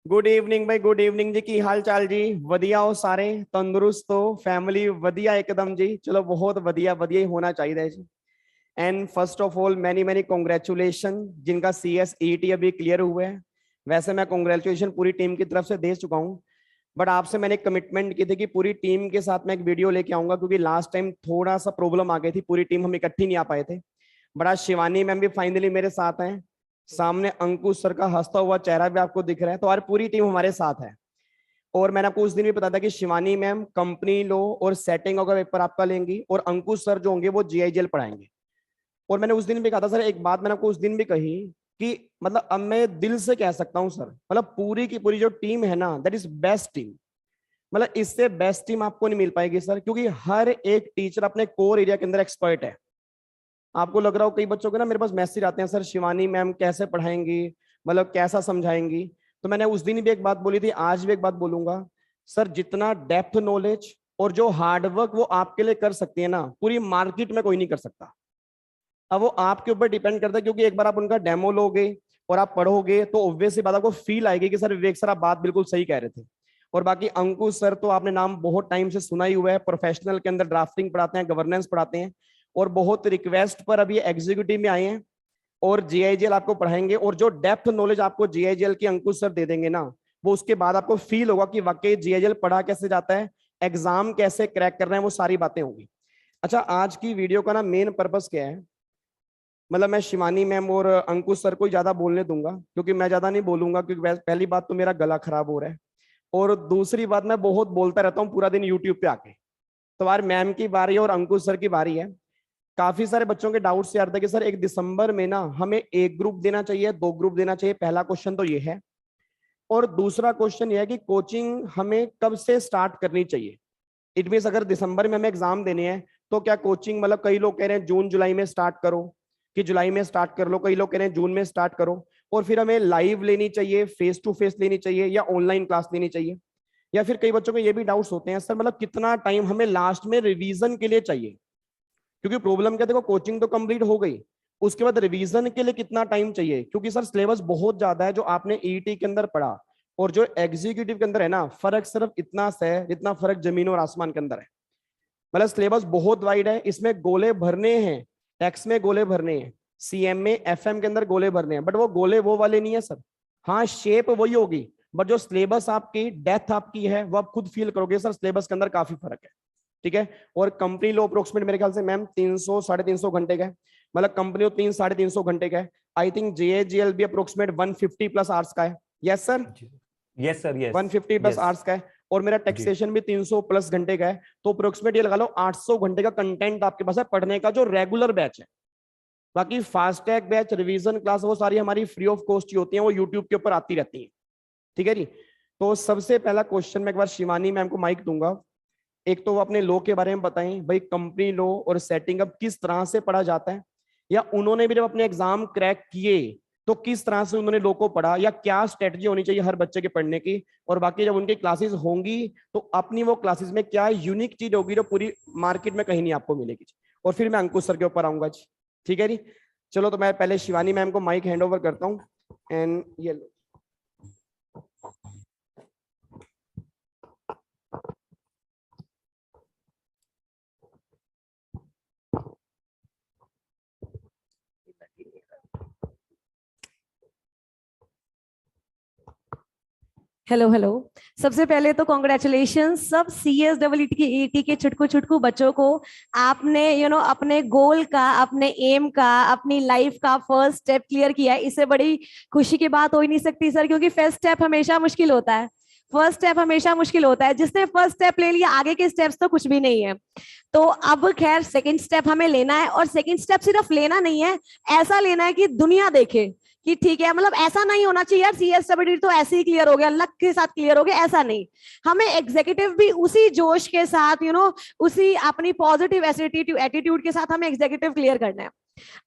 Good evening भाई, good evening जी। की हाल चाल जी? वधिया हो सारे? तंदुरुस्त हो? फैमिली वधिया एकदम जी? चलो बहुत वधिया वधिया ही होना चाहिए जी। And first of all many many congratulation जिनका CSET अभी क्लियर हुआ है। वैसे मैं कॉन्ग्रेचुलेशन पूरी टीम की तरफ से दे चुका हूँ, बट आपसे मैंने कमिटमेंट की थी कि पूरी टीम के साथ मैं एक वीडियो लेके आऊंगा, क्योंकि लास्ट टाइम थोड़ा सा प्रॉब्लम आ गई थी, पूरी टीम हम इकट्ठी नहीं आ पाए थे। बट आज शिवानी मैम भी फाइनली मेरे साथ हैं। सामने अंकुश सर का हंसता हुआ चेहरा भी आपको दिख रहा है, तो आज पूरी टीम हमारे साथ है। और मैंने आपको उस दिन भी बताया था कि शिवानी मैम कंपनी लो और सेटिंग का पेपर आपका लेंगी, और अंकुश सर जो होंगे वो GIGL पढ़ाएंगे। और मैंने उस दिन भी कहा था सर, एक बात मैंने आपको उस दिन भी कही कि मतलब अब मैं दिल से कह सकता हूं सर, मतलब पूरी की पूरी जो टीम है ना, दैट इज बेस्ट टीम। मतलब इससे बेस्ट टीम आपको नहीं मिल पाएगी सर, क्योंकि हर एक टीचर अपने कोर एरिया के अंदर एक्सपर्ट है। आपको लग रहा हो कई बच्चों के ना मेरे पास मैसेज आते हैं, सर शिवानी मैम कैसे पढ़ाएंगी, मतलब कैसा समझाएंगी। तो मैंने उस दिन भी एक बात बोली थी, आज भी एक बात बोलूंगा। सर जितना डेप्थ नॉलेज और जो हार्डवर्क वो आपके लिए कर सकती है ना, पूरी मार्केट में कोई नहीं कर सकता। अब वो आपके ऊपर डिपेंड करता है, क्योंकि एक बार आप उनका डेमो लोगे और आप पढ़ोगे तो ऑब्वियस सी बात आपको फील आएगी कि सर विवेक सर आप बात बिल्कुल सही कह रहे थे। और बाकी अंकुश सर तो आपने नाम बहुत टाइम से सुना ही हुआ है, प्रोफेशनल के अंदर ड्राफ्टिंग पढ़ाते हैं, गवर्नेंस पढ़ाते हैं, और बहुत रिक्वेस्ट पर अभी एग्जीक्यूटिव में आए हैं। और GIGL आपको पढ़ाएंगे, और जो डेप्थ नॉलेज आपको GIGL की अंकुश सर दे देंगे ना, वो उसके बाद आपको फील होगा कि वाकई GIGL पढ़ा कैसे जाता है, एग्जाम कैसे क्रैक कर रहे हैं, वो सारी बातें होंगी। अच्छा, आज की वीडियो का ना मेन पर्पस क्या है, मतलब मैं शिवानी मैम और अंकुश सर को ही ज्यादा बोलने दूंगा, क्योंकि मैं ज्यादा नहीं बोलूंगा, क्योंकि पहली बात तो मेरा गला खराब हो रहा है, और दूसरी बात मैं बहुत बोलता रहता हूँ पूरा दिन यूट्यूब पे आके। तो यार मैम की बारी है और अंकुश सर की बारी है। काफी सारे बच्चों के डाउट्स यार थे कि सर एक दिसंबर में ना हमें एक ग्रुप देना चाहिए, दो ग्रुप देना चाहिए, पहला क्वेश्चन तो ये है। और दूसरा क्वेश्चन ये है कि कोचिंग हमें कब से स्टार्ट करनी चाहिए। इट मीन अगर दिसंबर में हमें एग्जाम देने हैं, तो क्या कोचिंग, मतलब कई लोग कह रहे हैं जून जुलाई में स्टार्ट करो, कि जुलाई में स्टार्ट कर लो, कई लोग कह रहे हैं जून में स्टार्ट करो। और फिर हमें लाइव लेनी चाहिए, फेस टू फेस लेनी चाहिए, या ऑनलाइन क्लास लेनी चाहिए। या फिर कई बच्चों को ये भी डाउट्स होते हैं, सर मतलब कितना टाइम हमें लास्ट में रिवीजन के लिए चाहिए। क्योंकि प्रॉब्लम क्या, देखो कोचिंग तो कंप्लीट हो गई, उसके बाद रिवीजन के लिए कितना टाइम चाहिए, क्योंकि सर सिलेबस बहुत ज्यादा है जो आपने ET के अंदर पढ़ा और जो एग्जीक्यूटिव के अंदर है ना, फर्क सिर्फ इतना सा है जितना फर्क जमीन और आसमान के अंदर है। मतलब सिलेबस बहुत वाइड है, इसमें गोले भरने हैं, टैक्स में गोले भरने हैं, CM में FM के अंदर गोले भरने हैं, बट वो गोले वो वाले नहीं है सर। हाँ शेप वही होगी, बट जो सिलेबस आपकी डेप्थ आपकी है वो आप खुद फील करोगे सर, सिलेबस के अंदर काफी फर्क है। ठीक है। और कंपनी लो अप्रोक्सीमेट मेरे ख्याल से मैम 300 350 घंटे का है, मतलब कंपनी 300 350 घंटे का है। आई थिंक JAGL भी अप्रोक्सीमेट 150 प्लस आवर्स का है। Yes sir, yes sir, yes 150 plus hours का है। और मेरा टैक्सेशन भी 300 प्लस घंटे का है, तो अप्रोक्सीमेट ये लगा लो 800 घंटे का कंटेंट आपके पास है पढ़ने का, जो रेगुलर बैच है। बाकी फास्टैग बैच, रिवीजन क्लास, वो सारी हमारी फ्री ऑफ कॉस्ट ही होती हैं, वो यूट्यूब के ऊपर आती रहती हैं। ठीक है जी। तो सबसे पहला क्वेश्चन मैं एक बार शिवानी मैम को माइक दूंगा। एक तो वो अपने लो के बारे में बताएं भाई, कंपनी लो और सेटिंग अप किस तरह से पढ़ा जाता है, या उन्होंने भी जब अपने एग्जाम क्रैक किए तो किस तरह से उन्होंने लो को पढ़ा, या क्या स्ट्रेटजी होनी चाहिए हर बच्चे के पढ़ने की। और बाकी जब उनकी क्लासेस होंगी तो अपनी वो क्लासेस में क्या यूनिक चीज होगी जो पूरी मार्केट में कहीं नहीं आपको मिलेगी। और फिर मैं अंकुश सर के ऊपर आऊंगा जी। ठीक है जी। चलो तो मैं पहले शिवानी मैम को माइक हैंड ओवर करता हूँ। एंड ये लो। Hello hello. सबसे पहले तो कॉन्ग्रेचुलेशन सब CSET की ET के छुटकू छुटकू बच्चों को। आपने अपने गोल का, अपने एम का, अपनी लाइफ का फर्स्ट स्टेप क्लियर किया है। इससे बड़ी खुशी की बात हो ही नहीं सकती सर, क्योंकि फर्स्ट स्टेप हमेशा मुश्किल होता है। फर्स्ट स्टेप हमेशा मुश्किल होता है, जिसने फर्स्ट स्टेप ले लिया आगे के स्टेप्स तो कुछ भी नहीं है। तो अब खैर सेकंड स्टेप हमें लेना है, और सेकंड स्टेप सिर्फ लेना नहीं है, ऐसा लेना है कि दुनिया देखे कि ठीक है। मतलब ऐसा नहीं होना चाहिए यार CSET तो ऐसे ही क्लियर हो गया, लक के साथ क्लियर हो गया, ऐसा नहीं। हमें एग्जीक्यूटिव भी उसी जोश के साथ उसी अपनी पॉजिटिव एटीट्यूड के साथ हमें एग्जीक्यूटिव क्लियर करना है।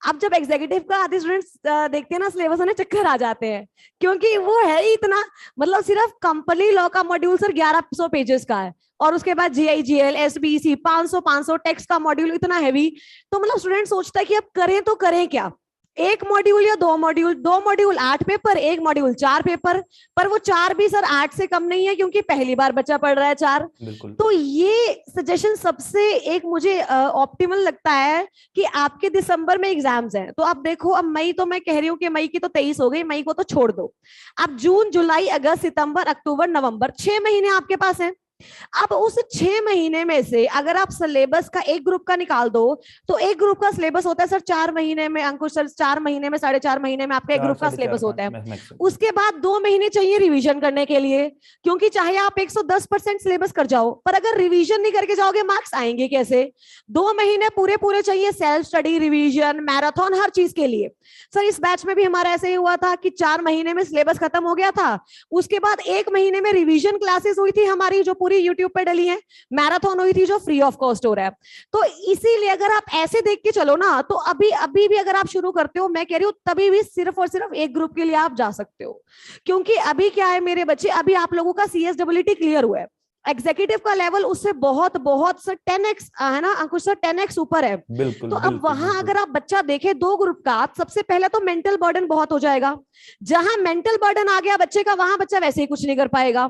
अब जब एग्जीक्यूटिव का आधे स्टूडेंट्स देखते हैं ना सिलेबस, उन्हें चक्कर आ जाते हैं, क्योंकि वो है ही इतना, मतलब सिर्फ कंपनी लॉ का मॉड्यूल सर 1100 पेजेस का है, और उसके बाद GIGL SBC 500 टैक्स का मॉड्यूल इतना हैवी। तो मतलब स्टूडेंट सोचता है कि अब करें तो करें क्या। एक मॉड्यूल या दो मॉड्यूल 8 पेपर, एक मॉड्यूल 4 पेपर, पर वो 4 भी सर 8 से कम नहीं है, क्योंकि पहली बार बच्चा पढ़ रहा है 4। तो ये सजेशन सबसे एक मुझे ऑप्टिमल लगता है कि आपके दिसंबर में एग्जाम्स हैं, तो आप देखो, अब मई तो मैं कह रही हूँ कि मई की तो 23 हो गई, मई को तो छोड़ दो, अब जून जुलाई अगस्त सितंबर अक्टूबर नवंबर 6 महीने आपके पास हैं। अब उस 6 महीने में से अगर आप सिलेबस का एक ग्रुप का निकाल दो, तो एक ग्रुप का सिलेबस होता है सर 4 महीने में, अंकुश सर 4 महीने में 4.5 महीने में आपका एक ग्रुप का सिलेबस होता है। उसके बाद 2 महीने चाहिए रिवीजन करने के लिए, क्योंकि चाहे आप 110% सिलेबस कर जाओ, पर अगर रिवीजन नहीं करके जाओगे मार्क्स आएंगे कैसे? 2 महीने पूरे पूरे चाहिए सेल्फ स्टडी, रिवीजन, मैराथन, हर चीज के लिए। सर इस बैच में भी हमारा ऐसे ही हुआ था कि 4 महीने में सिलेबस खत्म हो गया था, उसके बाद 1 महीने में रिवीजन क्लासेस हुई थी हमारी, जो पूरी यूट्यूब पे डली है, मैराथन हुई थी जो फ्री ऑफ कॉस्ट हो रहा है। तो इसीलिए अगर आप ऐसे देख के चलो ना, तो अभी भी अगर आप शुरू करते हो, मैं कह रही हूँ तभी भी सिर्फ और सिर्फ एक ग्रुप के लिए आप जा सकते हो, क्योंकि अभी क्या है मेरे बच्चे, अभी आप लोगों का CSWT क्लियर हुआ है, एग्जीक्यूटिव का लेवल उससे बहुत बहुत सर 10x है ना अंकुश सर, 10x ऊपर है। बिल्कुल, तो अब वहां अगर आप बच्चा देखे 2 ग्रुप का, सबसे पहले तो मेंटल बर्डन बहुत हो जाएगा, जहां मेंटल बर्डन आ गया बच्चे का, वहां बच्चा वैसे ही कुछ नहीं कर पाएगा।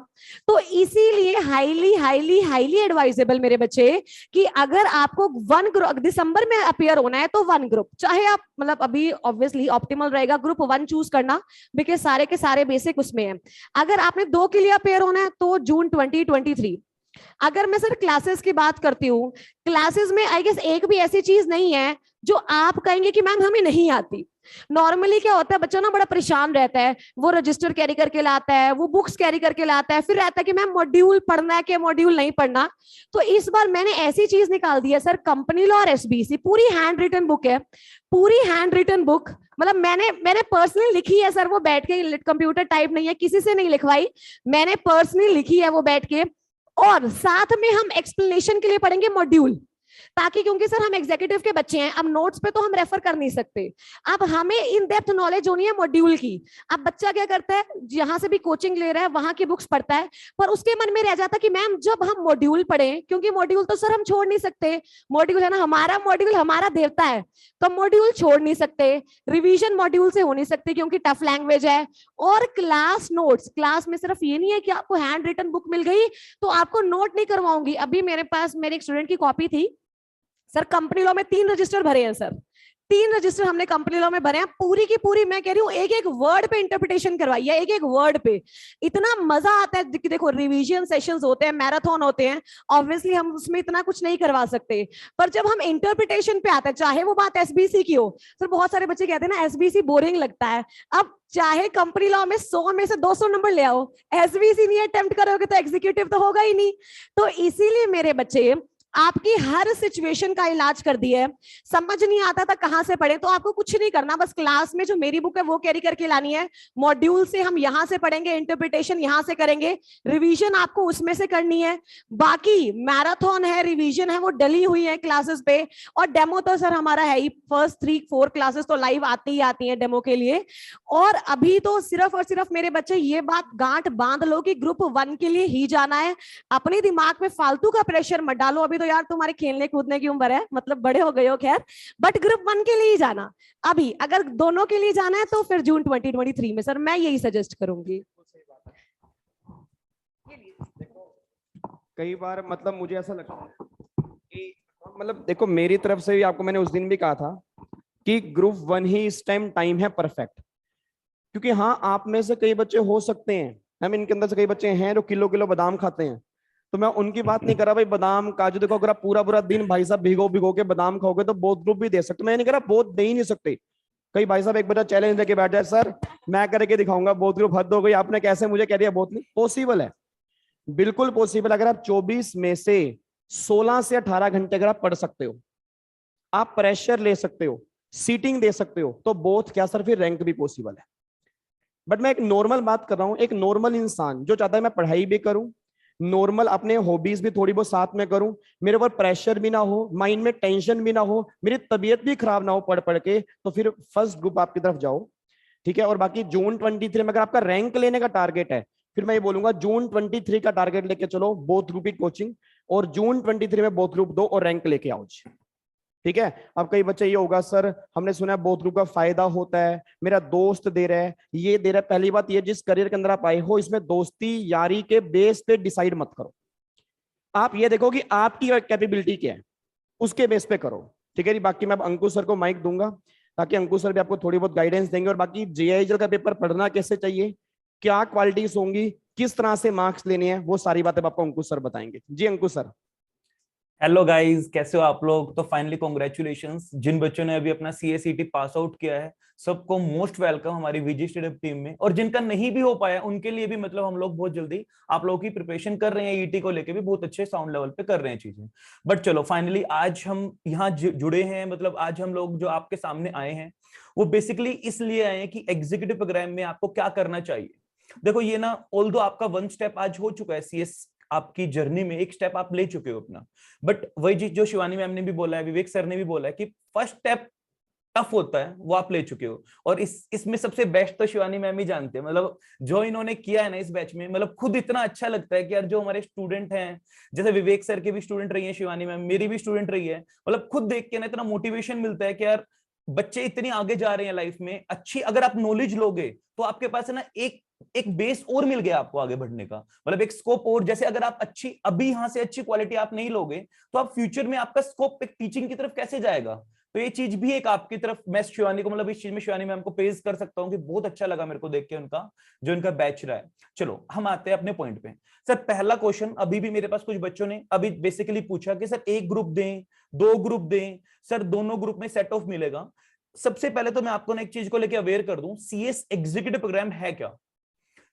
तो इसीलिए हाईली हाईली हाईली एडवाइजेबल मेरे बच्चे, कि अगर आपको 1 ग्रुप दिसंबर में अपियर होना है, तो 1 ग्रुप, चाहे आप मतलब अभी ऑब्वियसली ऑप्टिमल रहेगा ग्रुप 1 चूज करना, बिकॉज सारे के सारे बेसिक उसमें है। अगर आपने 2 के लिए अपियर होना है, तो जून 2023। अगर मैं सर क्लासेस की बात करती हूँ, क्लासेस में आई गेस एक भी ऐसी चीज नहीं है जो आप कहेंगे कि मैम हमें नहीं आती। नॉर्मली क्या होता है, बच्चा ना बड़ा परेशान रहता है, वो रजिस्टर कैरी करके लाता है, वो बुक्स कैरी करके लाता है, फिर रहता है कि मैम मॉड्यूल पढ़ना है कि मॉड्यूल नहीं पढ़ना। तो इस बार मैंने ऐसी चीज निकाल दी है सर, कंपनी लॉ और SBC पूरी हैंड रिटन बुक है, पूरी हैंड रिटन बुक, मतलब मैंने पर्सनली लिखी है सर, वो बैठ के, कंप्यूटर टाइप नहीं है, किसी से नहीं लिखवाई, मैंने पर्सनली लिखी है वो बैठ के। और साथ में हम एक्सप्लेनेशन के लिए पढ़ेंगे मॉड्यूल, ताकि क्योंकि सर हम एग्जीक्यूटिव के बच्चे हैं, अब नोट्स पे तो हम रेफर कर नहीं सकते, अब हमें इन डेप्थ नॉलेज होनी है मॉड्यूल की। अब बच्चा क्या करता है, जहां से भी कोचिंग ले रहा है वहां की बुक्स पढ़ता है, पर उसके मन में रह जाता कि मैम जब हम मॉड्यूल पढ़ें, क्योंकि मॉड्यूल तो सर हम छोड़ नहीं सकते, मॉड्यूल है ना हमारा, मॉड्यूल हमारा देवता है, तो मॉड्यूल छोड़ नहीं सकते, रिवीजन मॉड्यूल से हो नहीं सकती क्योंकि टफ लैंग्वेज है। और क्लास नोट्स, क्लास में सिर्फ ये नहीं है कि आपको हैंड रिटन बुक मिल गई तो आपको नोट नहीं करवाऊंगी। अभी मेरे पास मेरे एक स्टूडेंट की कॉपी थी सर, कंपनी लॉ में 3 रजिस्टर भरे हैं सर, 3 रजिस्टर हमने कंपनी लॉ में भरे हैं, पूरी की पूरी मैं कह रही हूँ एक एक वर्ड पे इंटरप्रिटेशन करवाई है, एक एक वर्ड पे। इतना मजा आता है, देखो रिवीजन सेशंस होते हैं, मैराथन होते हैं, ऑब्वियसली हम उसमें इतना कुछ नहीं करवा सकते, पर जब हम इंटरप्रिटेशन पे आते हैं, चाहे वो बात SBC की हो, सर बहुत सारे बच्चे कहते हैं ना SBC बोरिंग लगता है, अब चाहे कंपनी लॉ में 100 में से 200 नंबर ले आओ, SBC नहीं अटेम्प्ट करोगे तो एग्जीक्यूटिव तो होगा ही नहीं। तो इसीलिए मेरे बच्चे आपकी हर सिचुएशन का इलाज कर दिया है, समझ नहीं आता था कहां से पढ़े, तो आपको कुछ नहीं करना, बस क्लास में जो मेरी बुक है वो कैरी करके लानी है, मॉड्यूल से हम यहां से पढ़ेंगे, इंटरप्रिटेशन यहां से करेंगे, रिवीजन आपको उसमें से करनी है, बाकी मैराथन है, रिवीजन है, वो डली हुई है क्लासेस पे, और डेमो तो सर हमारा है ही, फर्स्ट 3-4 क्लासेस तो लाइव आती ही आती है डेमो के लिए। और अभी तो सिर्फ और सिर्फ मेरे बच्चे ये बात गांठ बांध लो कि ग्रुप 1 के लिए ही जाना है, अपने दिमाग में फालतू का प्रेशर मत डालो, अभी तो यार तुम्हारे खेलने कूदने की उम्र है, मतलब बड़े हो गए हो खैर, बट ग्रुप 1 के लिए ही जाना। अभी अगर दोनों के लिए जाना है तो फिर जून 2023 में सर मैं यही सजेस्ट करूंगी। कई बार मतलब मुझे ऐसा लगता है कि मतलब देखो मेरी तरफ से भी आपको मैंने उस दिन भी कहा था कि ग्रुप 1 ही इस टाइम है परफेक्ट, क्योंकि हाँ आप में से कई बच्चे हो सकते हैं, हम इनके अंदर से कई बच्चे हैं जो किलो किलो बादाम खाते हैं, तो मैं उनकी बात नहीं कर रहा भाई बादाम काजू, देखो अगर आप पूरा दिन भाई साहब भिगो के बादाम खाओगे तो बोथ ग्रुप भी दे सकते, मैं नहीं कह रहा बोथ दे ही नहीं सकते। कई भाई साहब एक बच्चा चैलेंज लेके बैठ जाए, सर मैं करके दिखाऊंगा बोथ ग्रुप, हद हो गई आपने कैसे मुझे कह दिया बोथ नहीं, पॉसिबल है, बिल्कुल पॉसिबल। अगर आप 24 में से 16 से 18 घंटे अगर आप पढ़ सकते हो, आप प्रेशर ले सकते हो, सीटिंग दे सकते हो, तो बोथ क्या सर फिर रैंक भी पॉसिबल है। बट मैं एक नॉर्मल बात कर रहा हूं, एक नॉर्मल इंसान जो चाहता है मैं पढ़ाई भी करूं, नॉर्मल अपने हॉबीज भी थोड़ी बहुत साथ में करूं, मेरे ऊपर प्रेशर भी ना हो, माइंड में टेंशन भी ना हो, मेरी तबीयत भी खराब ना हो पढ़ पढ़ के, तो फिर फर्स्ट ग्रुप आपकी तरफ जाओ, ठीक है। और बाकी जून 23 में अगर आपका रैंक लेने का टारगेट है, फिर मैं ये बोलूंगा जून 23 का टारगेट लेके चलो, बोथ ग्रुप की कोचिंग, और जून 23 में बोथ ग्रुप दो और रैंक लेके आओ जी। ठीक है। अब कई बच्चे ये होगा सर हमने सुना है बोथ ग्रुप का फायदा होता है, मेरा दोस्त दे रहा है, ये दे रहा है। पहली बात ये, जिस करियर के अंदर आप आए हो इसमें दोस्ती यारी के बेस पे डिसाइड मत करो। आप ये देखो कि आपकी कैपेबिलिटी क्या है, उसके बेस पे करो। ठीक है जी। बाकी मैं अब अंकुश सर को माइक दूंगा ताकि अंकुश सर भी आपको थोड़ी बहुत गाइडेंस देंगे। और बाकी जेआईएल का पेपर पढ़ना कैसे चाहिए, क्या क्वालिटीज होंगी, किस तरह से मार्क्स लेने हैं, वो सारी बातें आपको अंकुश सर बताएंगे। जी अंकुश सर। हेलो गाइस, कैसे हो आप लोग। तो फाइनली कॉन्ग्रेचुलेशंस जिन बच्चों ने अभी अपना सीएसईटी पास आउट किया है, सबको मोस्ट वेलकम हमारी विजी स्टेडियम टीम में। और जिनका नहीं भी हो पाया उनके लिए भी मतलब हम लोग बहुत जल्दी आप लोगों की प्रिपरेशन कर रहे हैं, ईटी को लेके भी बहुत अच्छे साउंड लेवल पे कर रहे हैं चीजें। बट चलो फाइनली आज हम यहाँ जुड़े हैं, मतलब आज हम लोग जो आपके सामने आए हैं वो बेसिकली इसलिए आए हैं कि एग्जीक्यूटिव प्रोग्राम में आपको क्या करना चाहिए। देखो ये ना, ऑल्दो आपका वन स्टेप आज हो चुका है, सीएस आपकी जर्नी में एक स्टेप आप ले चुके हो अपना। बट वही जो शिवानी मैम ने भी बोला है, विवेक सर ने भी बोला है कि फर्स्ट स्टेप टफ होता है, वो आप ले चुके हो। और इसमें सबसे बेस्ट तो शिवानी मैम ही जानते हैं। मतलब जो इन्होंने किया है ना इस बैच में, मतलब खुद इतना अच्छा लगता है कि यार जो हमारे स्टूडेंट हैं, जैसे विवेक सर के भी स्टूडेंट रही है शिवानी मैम, मेरी भी स्टूडेंट रही है, मतलब खुद देख के ना इतना मोटिवेशन मिलता है कि यार बच्चे इतनी आगे जा रहे हैं लाइफ में। अच्छी अगर आप नॉलेज लोगे तो आपके पास है ना एक एक बेस और मिल गया आपको आगे बढ़ने का, मतलब एक स्कोप। और जैसे अगर आप अच्छी अभी यहां से अच्छी क्वालिटी आप नहीं लोगे तो आप फ्यूचर में आपका स्कोप एक टीचिंग की तरफ कैसे जाएगा। तो ये चीज भी एक आपकी तरफ, मैं शिवानी को मतलब इस चीज में शिवानी मैम को प्रेज कर सकता हूँ कि बहुत अच्छा लगा मेरे को देख के उनका जो इनका बैच रहा है। चलो हम आते हैं अपने पॉइंट पे। सर पहला क्वेश्चन अभी भी मेरे पास कुछ बच्चों ने अभी बेसिकली पूछा कि सर एक ग्रुप दें, दो ग्रुप दें, सर दोनों ग्रुप में सेट ऑफ मिलेगा। सबसे पहले तो मैं आपको ना एक चीज को लेकर अवेयर कर दूं, सीएस एग्जीक्यूटिव प्रोग्राम है क्या।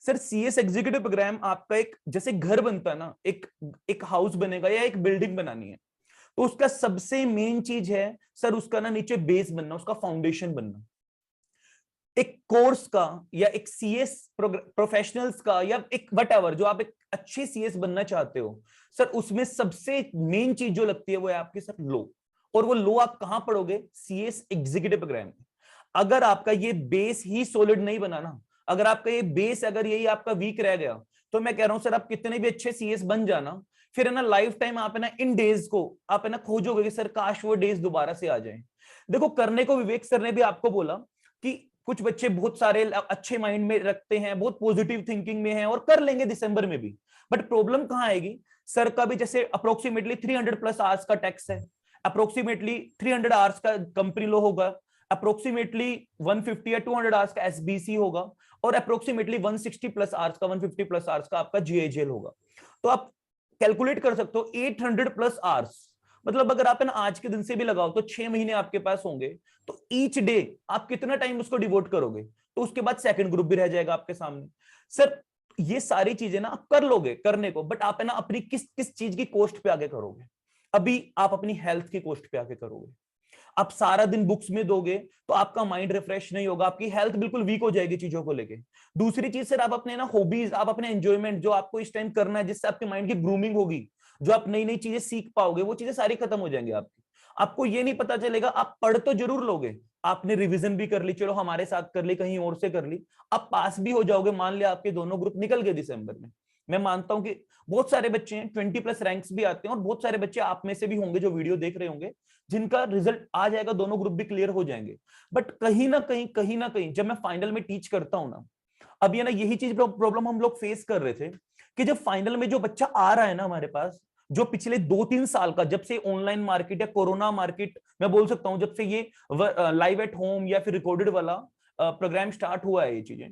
सर सीएस एग्जीक्यूटिव प्रोग्राम आपका एक जैसे घर बनता है ना, एक हाउस बनेगा या एक बिल्डिंग बनानी है, तो उसका सबसे मेन चीज है सर उसका ना नीचे बेस बनना, उसका फाउंडेशन बनना। एक कोर्स का या एक सीएस प्रोफेशनल्स का या एक वटएवर जो आप एक अच्छे सीएस बनना चाहते हो, सर उसमें सबसे मेन चीज जो लगती है वो है आपकी सर लो। और वो लो आप कहां पढ़ोगे, सीएस एग्जीक्यूटिव प्रोग्राम में। अगर आपका ये बेस ही सॉलिड नहीं बना ना, अगर आपका ये बेस अगर यही आपका वीक रह गया, तो मैं कह रहा हूं सर आप कितने भी अच्छे सीएस बन जाना, फिर है ना लाइफ टाइम आप है ना इन डेज को आप है ना खोजोगे कि सर काश वो डेज दोबारा से आ जाए। देखो करने को विवेक सर ने भी आपको बोला कि कुछ बच्चे बहुत सारे अच्छे माइंड में रखते हैं, बहुत पॉजिटिव थिंकिंग में हैं और कर लेंगे दिसंबर में भी। बट प्रॉब्लम कहां आएगी, सर का भी जैसे अप्रोक्सीमेटली 300 प्लस आवर्स का टैक्स है, अप्रोक्सीमेटली 300 आवर्स का कंपनी लॉ होगा, अप्रोक्सीमेटली 150 या 200 आवर्स का एसबीसी होगा, और अप्रोक्सीमेटली 160 प्लस आवर्स का 150 प्लस आवर्स का आपका जीएजेएल होगा। तो आप कैलकुलेट कर सकते हो 800 प्लस आवर्स, मतलब अगर आप ना आज के दिन से भी लगाओ तो 6 महीने आपके पास होंगे। तो ईच डे आप कितना टाइम उसको डिवोट करोगे, तो उसके बाद सेकंड ग्रुप भी रह जाएगा आपके सामने। सर ये सारी चीजें ना आप कर लोगे करने को, बट आप है ना अपनी किस किस चीज की कॉस्ट पे आगे करोगे। अभी आप अपनी हेल्थ की कॉस्ट पे आगे करोगे। आप सारा दिन बुक्स में दोगे तो आपका माइंड रिफ्रेश नहीं होगा, आपकी हेल्थ बिल्कुल वीक हो जाएगी चीजों को लेके। दूसरी चीज सर आप अपने ना हॉबीज, आप अपने एंजॉयमेंट जो आपको इस टाइम करना है, जिससे आपके माइंड की ग्रूमिंग होगी, जो आप नई नई चीजें सीख पाओगे, वो चीजें सारी खत्म हो जाएंगी आपकी। आपको ये नहीं पता चलेगा, आप पढ़ तो जरूर लोगे, आपने रिवीजन भी कर ली, चलो हमारे साथ कर ली, कहीं और से कर ली, आप पास भी हो जाओगे। मान लिया आपके दोनों ग्रुप निकल गए दिसंबर में, मैं मानता हूं कि बहुत सारे बच्चे हैं 20 प्लस रैंक्स भी आते हैं, और बहुत सारे बच्चे आप में से भी होंगे जो वीडियो देख रहे होंगे जिनका रिजल्ट आ जाएगा, दोनों ग्रुप भी क्लियर हो जाएंगे। बट कहीं ना कहीं जब मैं फाइनल में टीच करता हूं ना, अब ये ना यही चीज प्रॉब्लम हम लोग फेस कर रहे थे कि जब फाइनल में जो बच्चा आ रहा है ना हमारे पास, जो पिछले 2-3 साल का, जब से ऑनलाइन मार्केट या कोरोना मार्केट मैं बोल सकता हूं, जब से ये लाइव एट होम या फिर रिकॉर्डेड वाला प्रोग्राम स्टार्ट हुआ है, ये चीजें,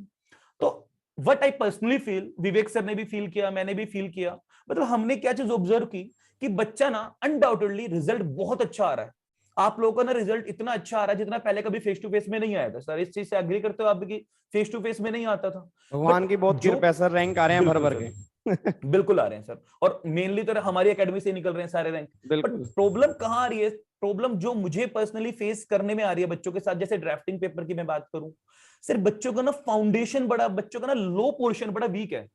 तो what I personally feel, Vivek sir ने भी फील किया, मैंने भी फील किया, मतलब हमने क्या चीज ऑब्जर्व की कि बच्चा ना अनडाउटेडली रिजल्ट बहुत अच्छा आ रहा है। आप लोगों का ना रिजल्ट इतना अच्छा आ रहा है जितना पहले कभी फेस टू फेस में नहीं आया था। सर इस चीज से एग्री करते हो आप भी, फेस टू फेस में नहीं आता था। भगवान की बहुत कृपा है सर, रैंक आ रहे हैं भर भर के। बिल्कुल आ रहे हैं सर, और मेनली तो हमारी एकेडमी से निकल रहे हैं सारे रैंक। बट प्रॉब्लम कहां आ रही है, प्रॉब्लम जो मुझे पर्सनली फेस करने में आ रही है बच्चों के साथ, जैसे ड्राफ्टिंग पेपर की मैं बात करूं, सर बच्चों का ना फाउंडेशन बड़ा, बच्चों का ना लो पोर्शन बड़ा वीक है।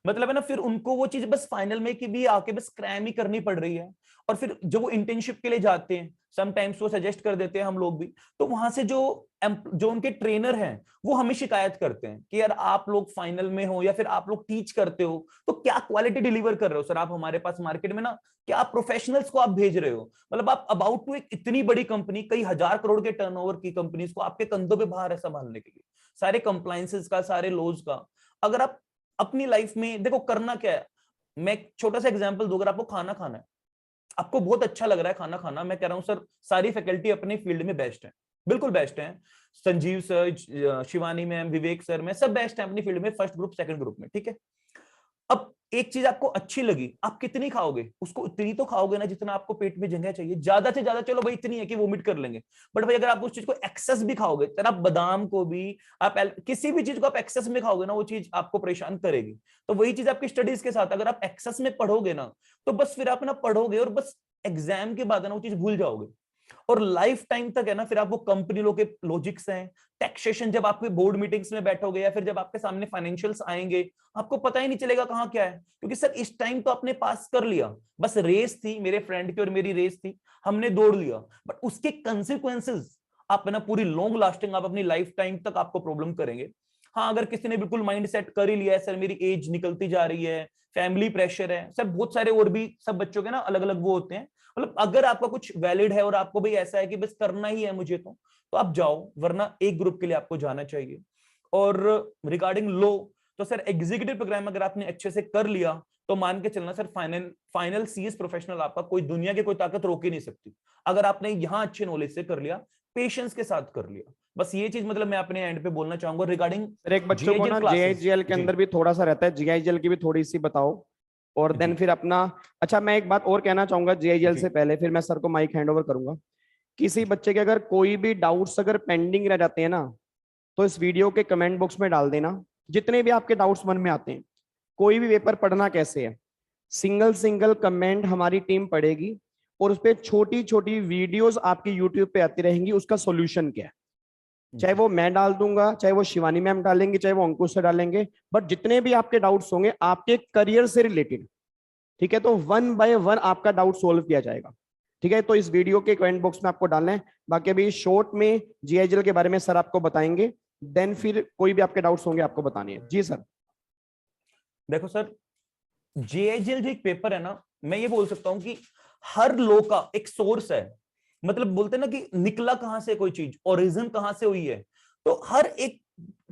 मतलब है ना, फिर उनको वो चीज बस फाइनल में कि भी आके बस क्रैम ही करनी पड़ रही है। और फिर जब वो इंटर्नशिप के लिए जाते हैं, समटाइम्स वो सजेस्ट कर देते हैं हम लोग भी, तो वहां से जो उनके ट्रेनर हैं वो हमें शिकायत करते हैं कि यार आप लोग फाइनल में हो या फिर आप लोग टीच करते हो तो क्या क्वालिटी डिलीवर कर रहे हो सर आप हमारे पास मार्केट में ना, क्या आप प्रोफेशनल्स को आप भेज रहे हो, मतलब आप अबाउट टू एक इतनी बड़ी कंपनी, कई हजार करोड़ के टर्नओवर की कंपनीज को आपके कंधों पे बाहर है संभालने के लिए, सारे कंप्लायंसेस का, सारे लॉज का। अगर आप अपनी लाइफ में देखो करना क्या है, मैं एक छोटा सा एग्जांपल दूं, अगर आपको खाना खाना है, आपको बहुत अच्छा लग रहा है खाना खाना, मैं कह रहा हूं सर सारी फैकल्टी अपने फील्ड में बेस्ट है, बिल्कुल बेस्ट है, संजीव सर, शिवानी मैम, विवेक सर, मैं सब बेस्ट है अपनी फील्ड में, फर्स्ट ग्रुप सेकंड ग्रुप में, ठीक है। अब एक चीज आपको अच्छी लगी, आप कितनी खाओगे, उसको उतनी तो खाओगे ना जितना आपको पेट में जगह चाहिए, ज्यादा से ज्यादा चलो भाई इतनी है कि वोमिट कर लेंगे, बट भाई अगर आप उस चीज को एक्सेस भी खाओगे, तो आप बादाम को भी, आप किसी भी चीज को आप एक्सेस में खाओगे ना, वो चीज आपको परेशान करेगी। तो वही चीज आपकी स्टडीज के साथ, अगर आप एक्सेस में पढ़ोगे ना, तो बस फिर आप ना पढ़ोगे और बस एग्जाम के बाद ना वो चीज भूल जाओगे, और लाइफ टाइम तक है ना, फिर आप वो कंपनी लोग के लॉजिक्स हैं, टैक्सेशन, जब आपके बोर्ड मीटिंग्स में बैठोगे या फिर जब आपके सामने फाइनेंशियल्स आएंगे, आपको पता ही नहीं चलेगा कहाँ क्या है, क्योंकि सर इस टाइम तो आपने पास कर लिया, बस रेस थी, मेरे फ्रेंड की और मेरी रेस थी, हमने दौड़ लिया, बट उसके कंसिक्वेंसेस आप है ना पूरी लॉन्ग लास्टिंग, आप अपनी लाइफ टाइम तक आपको प्रॉब्लम करेंगे। हाँ, अगर किसी ने बिल्कुल माइंड सेट कर ही लिया है, सर मेरी एज निकलती जा रही है, फैमिली प्रेशर है, सर बहुत सारे और भी सब बच्चों के ना अलग अलग वो होते हैं, मतलब अगर आपका कुछ वैलिड है और आपको भी ऐसा है कि बस करना ही है मुझे, तो आप जाओ, वरना एक ग्रुप के लिए आपको जाना चाहिए। और रिगार्डिंग लो, तो सर एग्जीक्यूटिव प्रोग्राम अगर आपने अच्छे से कर लिया, तो मान के चलना सर फाइनल सीएस प्रोफेशनल आपका कोई दुनिया की कोई ताकत रोक ही नहीं सकती, अगर आपने यहां अच्छे नॉलेज से कर लिया, पेशेंस के साथ कर लिया। बस ये चीज मतलब मैं अपने एंड पे बोलना चाहूंगा रिगार्डिंग सर एक बच्चों को ना जीआईजीएल के अंदर भी थोड़ा सा रहता है, जीआईजीएल की भी थोड़ी सी बताओ, और देन फिर अपना। अच्छा, मैं एक बात और कहना चाहूंगा जीआईजीएल से पहले, फिर मैं सर को माइक हैंड ओवर करूंगा। किसी बच्चे के अगर कोई भी डाउट्स अगर पेंडिंग रह जाते हैं ना, तो इस वीडियो के कमेंट बॉक्स में डाल देना, जितने भी आपके डाउट्स मन में आते हैं। कोई भी पेपर पढ़ना कैसे है, सिंगल सिंगल कमेंट हमारी टीम पढ़ेगी, और उस पर छोटी छोटी वीडियोस आपकी यूट्यूब पे आती रहेंगी, उसका सोल्यूशन क्या है, चाहे वो मैं डाल दूंगा, चाहे वो शिवानी मैम डालेंगे, चाहे वो अंकुश से डालेंगे, बट जितने भी आपके डाउट्स होंगे आपके करियर से रिलेटेड, ठीक है, तो वन बाय वन आपका डाउट सोल्व किया जाएगा। ठीक है, तो इस वीडियो के कमेंट बॉक्स में आपको डालना है। बाकी अभी शॉर्ट में जीआईजीएल के बारे में सर आपको बताएंगे, देन फिर कोई भी आपके डाउट्स होंगे आपको बतानी है। जी सर। देखो सर, जीआईजीएल जो एक पेपर है ना, मैं ये बोल सकता हूं कि हर लॉ का एक सोर्स है, मतलब बोलते हैं ना कि निकला कहां से कोई चीज, ओरिजिन कहां से हुई है, तो हर एक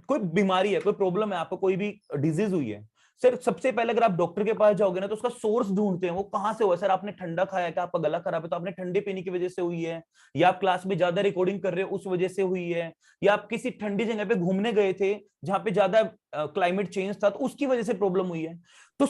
कोई बीमारी है, कोई प्रॉब्लम है, आपको कोई भी डिजीज हुई है, सर सबसे पहले अगर आप डॉक्टर के पास जाओगे ना, तो उसका सोर्स ढूंढते हैं, वो कहां से हुआ, सर आपने ठंडा खाया, क्या आपका गला खराब है तो आपने ठंडे पीने की वजह से हुई है, या आप क्लास में ज्यादा रिकॉर्डिंग कर रहे हो उस वजह से हुई है, या आप किसी ठंडी जगह पे घूमने गए थे जहां पे ज्यादा क्लाइमेट चेंज था तो उसकी वजह से प्रॉब्लम हुई है। तो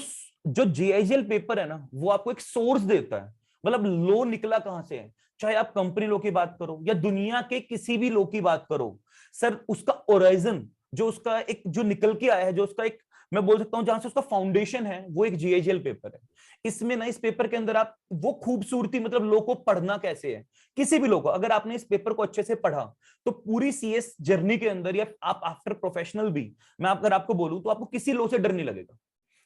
जो जीआईजीएल पेपर है ना, वो आपको एक सोर्स देता है, मतलब लो निकला कहां से है, चाहे आप कंपनी लो की बात करो या दुनिया के किसी भी लो की बात करो, सर उसका ओराइजन, जो उसका एक जो निकल के आया है, जो उसका एक मैं बोल सकता हूं जहां से उसका फाउंडेशन है, वो एक जीआईजीएल पेपर है। इसमें ना, इस पेपर के अंदर आप वो खूबसूरती, मतलब लो को पढ़ना कैसे है, किसी भी लो को अगर आपने इस पेपर को अच्छे से पढ़ा, तो पूरी सीएस जर्नी के अंदर या आप आफ्टर प्रोफेशनल भी, मैं अगर आपको बोलूं तो आपको किसी लो से डर नहीं लगेगा।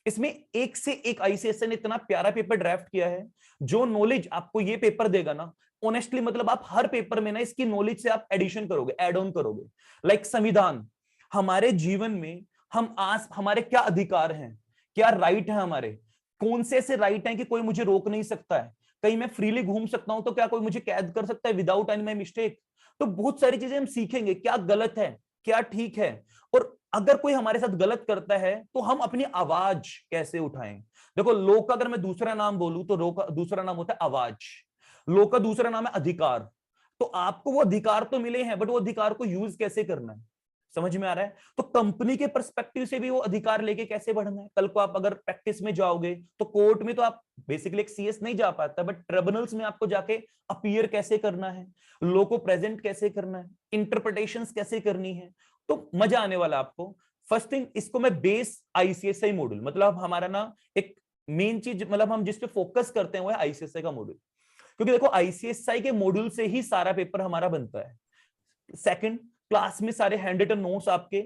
इसमें एक से एक आईसीएसए ने इतना प्यारा पेपर ड्राफ्ट किया है, जो नॉलेज आपको ये पेपर देगा ना, ऑनेस्टली मतलब आप हर पेपर में ना इसकी नॉलेज से आप एडिशन करोगे, एड ऑन करोगे। लाइक संविधान, हमारे जीवन में हमारे क्या अधिकार हैं, क्या राइट है हमारे, कौन से ऐसे राइट हैं कि कोई मुझे रोक नहीं सकता है, कहीं मैं फ्रीली घूम सकता हूं तो क्या कोई मुझे कैद कर सकता है विदाउट एनी माय मिस्टेक। तो बहुत सारी चीजें हम सीखेंगे, क्या गलत है क्या ठीक है, और अगर कोई हमारे साथ गलत करता है तो हम अपनी आवाज कैसे उठाएं। देखो, लोक का अगर मैं दूसरा नाम बोलूं तो लो का दूसरा नाम होता है आवाज, लोक का दूसरा नाम है अधिकार। तो आपको वो अधिकार तो मिले हैं, बट वो अधिकार को यूज कैसे करना है, समझ में आ रहा है। तो कंपनी के पर्सपेक्टिव से भी वो अधिकार लेके कैसे बढ़ना है, कल को आप अगर प्रैक्टिस में जाओगे तो कोर्ट में तो आप बेसिकली एक सीएस नहीं जा पाता, बट ट्रिब्यूनल्स में आपको जाके अपीयर कैसे करना है, लो को प्रेजेंट कैसे करना है, इंटरप्रिटेशंस कैसे करनी है, तो मजा आने वाला आपको। फर्स्ट थिंग, इसको मैं बेस आईसीएसआई मॉड्यूल, मतलब हमारा ना एक मेन चीज, मतलब हम जिस पे फोकस करते हैं वो है आईसीएसआई का मॉड्यूल, क्योंकि देखो आईसीएसआई के मॉड्यूल से ही सारा पेपर हमारा बनता है। सेकंड, क्लास में सारे हैंड रिटन नोट्स आपके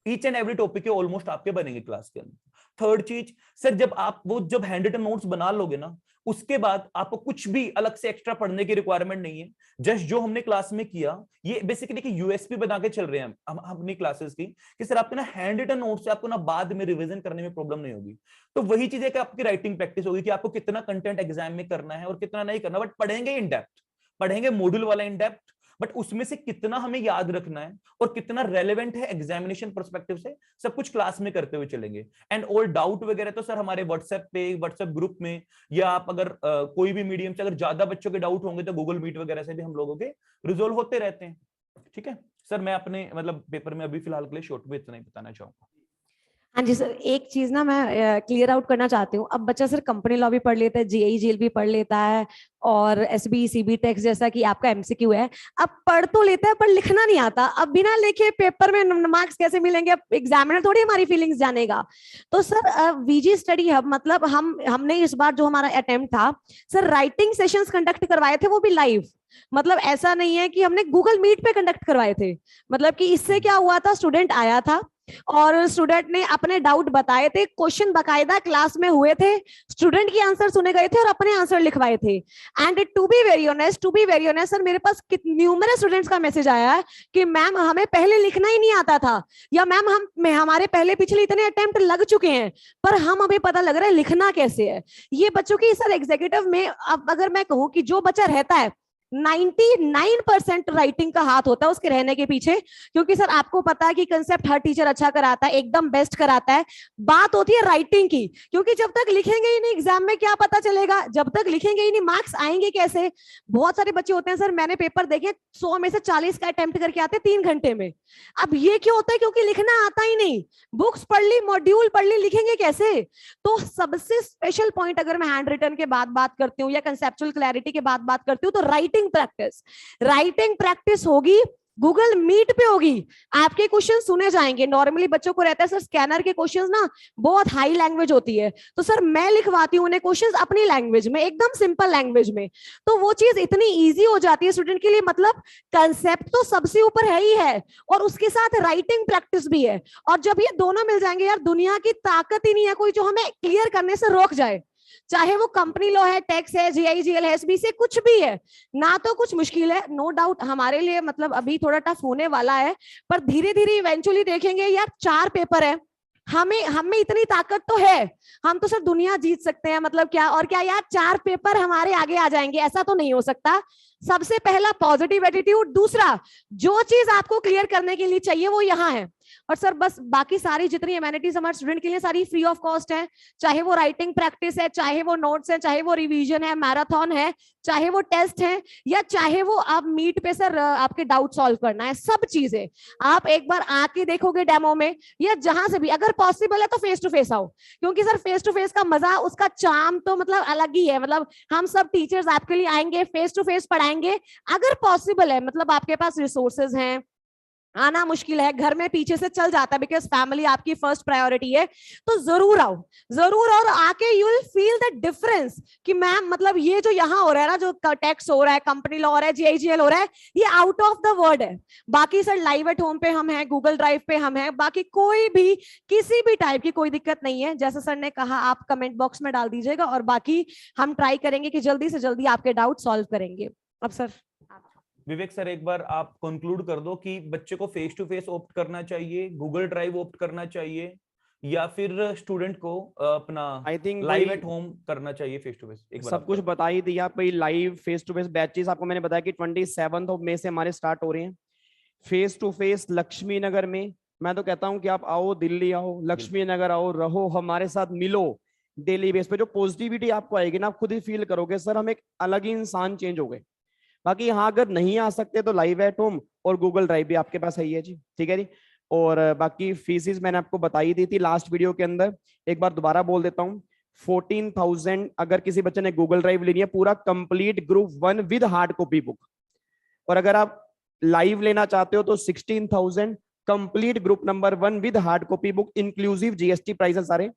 ईच एंड एवरी टॉपिक के ऑलमोस्ट आपके बनेंगे क्लास के अंदर। थर्ड चीज सर, जब हैंड रिटन नोट्स बना लोगे ना, उसके बाद आपको कुछ भी अलग से एक्स्ट्रा पढ़ने की रिक्वायरमेंट नहीं है। जस्ट जो हमने क्लास में किया, ये बेसिकली कि यूएसपी बना के चल रहे हैं हम अपनी क्लासेस की, कि सर आपके ना हैंड रिटन नोट्स से आपको ना बाद में रिवीजन करने में प्रॉब्लम नहीं होगी। तो वही चीज है कि आपकी राइटिंग प्रैक्टिस होगी कि आपको कितना कंटेंट एग्जाम में करना है और कितना नहीं करना। बट पढ़ेंगे इन डेप्थ, पढ़ेंगे मॉड्यूल वाला इन डेप्थ, बट उसमें से कितना हमें याद रखना है और कितना रेलेवेंट है एग्जामिनेशन पर्सपेक्टिव से, सब कुछ क्लास में करते हुए चलेंगे। एंड ऑल डाउट वगैरह तो सर हमारे व्हाट्सएप ग्रुप में, या आप अगर कोई भी मीडियम से अगर ज्यादा बच्चों के डाउट होंगे तो गूगल मीट वगैरह से भी हम लोगों के रिजोल्व होते रहते हैं। ठीक है सर, मैं अपने मतलब पेपर में अभी फिलहाल के लिए शॉर्ट में इतना ही बताना चाहूंगा। हाँ जी सर, एक चीज ना मैं क्लियर आउट करना चाहती हूँ। अब बच्चा सर कंपनी लॉ भी पढ़ लेता है, जीआई जेल भी पढ़ लेता है, और एसबी सीबी टैक्स जैसा कि आपका एमसीक्यू है, अब पढ़ तो लेता है पर लिखना नहीं आता। अब बिना लिखे पेपर में मार्क्स कैसे मिलेंगे? अब एग्जामिनर थोड़ी हमारी फीलिंग्स जानेगा। तो सर वीजी स्टडी हब मतलब हमने इस बार जो हमारा अटेम्प्ट था सर, राइटिंग सेशंस कंडक्ट करवाए थे, वो भी लाइव। मतलब ऐसा नहीं है कि हमने गूगल मीट पे कंडक्ट करवाए थे। मतलब कि इससे क्या हुआ था, स्टूडेंट आया था और स्टूडेंट ने अपने डाउट बताए थे, क्वेश्चन बकायदा क्लास में हुए थे, स्टूडेंट की आंसर सुने गए थे और अपने आंसर लिखवाए थे। And to be very honest sir, मेरे पास न्यूमरस स्टूडेंट्स का मैसेज आया है कि मैम हमें पहले लिखना ही नहीं आता था, या मैम हमारे पहले पिछले इतने अटेम्प्ट लग चुके हैं पर हम अभी पता लग रहा है लिखना कैसे है। ये बच्चों की सर एग्जीक्यूटिव में, अब अगर मैं कहूँ कि जो बच्चा रहता है 99% राइटिंग का हाथ होता है उसके रहने के पीछे, क्योंकि सर आपको पता है कि कंसेप्ट हर टीचर अच्छा कराता है, एकदम बेस्ट कराता है। बात होती है राइटिंग की, क्योंकि जब तक लिखेंगे ही नहीं एग्जाम में क्या पता चलेगा, जब तक लिखेंगे ही नहीं मार्क्स आएंगे कैसे? बहुत सारे बच्चे होते हैं सर, मैंने पेपर देखे 100 में से 40 का अटेम्प्ट करके आते 3 घंटे में। अब ये क्यों होता है? क्योंकि लिखना आता ही नहीं। बुक्स पढ़ ली, मॉड्यूल पढ़ ली, लिखेंगे कैसे? तो सबसे स्पेशल पॉइंट अगर मैं हैंड रिटन के बाद बात करती हूँ या कंसेप्चुअल क्लैरिटी के बाद बात करती हूँ, तो राइटिंग प्रैक्टिस होगी, गूगल मीट पे होगी, आपके क्वेश्चन सुने जाएंगे। नॉर्मली बच्चों को रहता है सर स्कैनर के क्वेश्चंस ना बहुत हाई लैंग्वेज होती है, तो सर मैं लिखवाती हूँ उन्हें क्वेश्चंस अपनी लैंग्वेज में, एकदम सिंपल लैंग्वेज में, तो वो चीज इतनी इजी हो जाती है स्टूडेंट के लिए। मतलब कंसेप्ट तो सबसे ऊपर है ही है और उसके साथ राइटिंग प्रैक्टिस भी है, और जब ये दोनों मिल जाएंगे यार, दुनिया की ताकत ही नहीं है कोई जो हमें क्लियर करने से रोक जाए। चाहे वो कंपनी लॉ है, टैक्स है, जीआईजीएल है, एसबी से कुछ भी है ना, तो कुछ मुश्किल है नो डाउट हमारे लिए, मतलब अभी थोड़ा टफ होने वाला है, पर धीरे धीरे इवेंचुअली देखेंगे यार 4 पेपर है, हमें इतनी ताकत तो है, हम तो सर दुनिया जीत सकते हैं। मतलब क्या और क्या यार, 4 पेपर हमारे आगे आ जाएंगे, ऐसा तो नहीं हो सकता। सबसे पहला पॉजिटिव एटीट्यूड, दूसरा जो चीज आपको क्लियर करने के लिए चाहिए वो यहाँ है। और सर बस बाकी सारी जितनी एमेनिटीज हमारे स्टूडेंट के लिए सारी फ्री ऑफ कॉस्ट है, चाहे वो राइटिंग प्रैक्टिस है, चाहे वो नोट्स है, चाहे वो रिवीजन है, मैराथन है, चाहे वो टेस्ट है, या चाहे वो आप मीट पे सर आपके डाउट सॉल्व करना है, सब चीजें आप एक बार आके देखोगे डेमो में, या जहां से भी अगर पॉसिबल है तो फेस टू फेस आओ, क्योंकि सर फेस टू फेस का मजा, उसका चार्म तो मतलब अलग ही है। मतलब हम सब टीचर्स आपके लिए आएंगे, फेस टू फेस पढ़ाएंगे, अगर पॉसिबल है, मतलब आपके पास रिसोर्सेज हैं, आना मुश्किल है, घर में पीछे से चल जाता है बिकॉज फैमिली आपकी फर्स्ट प्रायोरिटी है, तो जरूर आओ, जरूर। और आके you will feel the difference कि मैम मतलब ये जो यहाँ हो रहा है ना, जो टैक्स हो रहा है, कंपनी लॉ हो रहा है, जीआईजीएल हो रहा है, ये आउट ऑफ द वर्ल्ड है। बाकी सर लाइव एट होम पे हम हैं, गूगल ड्राइव पे हम हैं, बाकी कोई भी किसी भी टाइप की कोई दिक्कत नहीं है। जैसे सर ने कहा आप कमेंट बॉक्स में डाल दीजिएगा, और बाकी हम ट्राई करेंगे कि जल्दी से जल्दी आपके डाउट सॉल्व करेंगे। अब सर विवेक सर, एक बार आप कंक्लूड कर दो कि बच्चे को फेस टू फेस ऑप्ट करना चाहिए, गूगल ड्राइव ऑप्ट करना चाहिए, या फिर स्टूडेंट को अपना I think live at home करना चाहिए फेस टू फेस? एक बार सब कुछ बता ही दिया भाई। Live face to face batches आपको मैंने बताया कि 27 मई से हमारे स्टार्ट हो रहे हैं। फेस टू फेस लक्ष्मी नगर में, मैं तो कहता हूं कि आप आओ, दिल्ली आओ, लक्ष्मी नगर आओ, रहो, हमारे साथ मिलो डेली बेस पे। जो पॉजिटिविटी आपको आएगी ना, आप खुद ही फील करोगे सर हम एक अलग ही इंसान चेंज हो गए। बाकी यहाँ अगर नहीं आ सकते तो लाइव एट होम और गूगल ड्राइव भी आपके पास है जी, ठीक है जी। और बाकी फीसिस मैंने आपको बताई दी थी लास्ट वीडियो के अंदर, एक बार दोबारा बोल देता हूँ। 14,000 अगर किसी बच्चे ने गूगल ड्राइव लेनी है, पूरा complete group 1 with hard copy book, और अगर आप लाइव लेना चाहते हो तो 16,000 complete group number 1 with hard copy book inclusive GST prices सारे।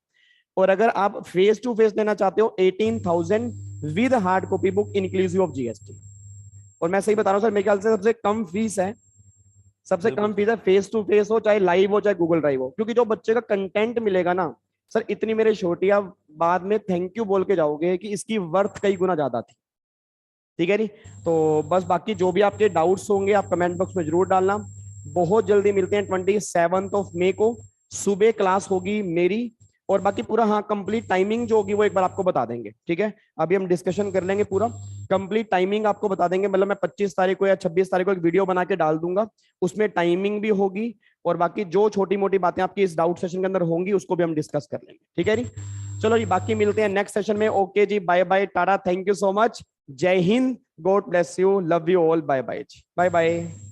और अगर आप फेस टू फेस लेना चाहते हो 18,000 with hard copy book inclusive of GST. और मैं सही बता रहा हूँ सर, मेरे ख्याल से सबसे कम फीस है सबसे बिल्कुल। कम फीस है, फेस टू फेस हो चाहे लाइव हो चाहे गूगल ड्राइव हो, क्योंकि जो बच्चे का कंटेंट मिलेगा ना सर, इतनी मेरे छोटिया बाद में थैंक यू बोल के जाओगे कि इसकी वर्थ कई गुना ज्यादा थी। ठीक है नी। तो बस बाकी जो भी आपके डाउट्स होंगे आप कमेंट बॉक्स में जरूर डालना। बहुत जल्दी मिलते हैं 27 मई को, सुबह क्लास होगी मेरी, और बाकी पूरा हाँ कंप्लीट टाइमिंग जो होगी वो एक बार आपको बता देंगे। ठीक है, अभी हम डिस्कशन कर लेंगे, पूरा कंप्लीट टाइमिंग आपको बता देंगे। मतलब मैं 25 तारीख को या 26 तारीख को एक वीडियो बना के डाल दूंगा, उसमें टाइमिंग भी होगी, और बाकी जो छोटी मोटी बातें आपकी इस डाउट सेशन के अंदर होंगी उसको भी हम डिस्कस कर लेंगे। ठीक है जी, चलो जी, बाकी मिलते हैं नेक्स्ट सेशन में। ओके जी, bye bye, tata, thank you so much, जय हिंद, God bless you, love you all, bye bye जी, बाय बाय।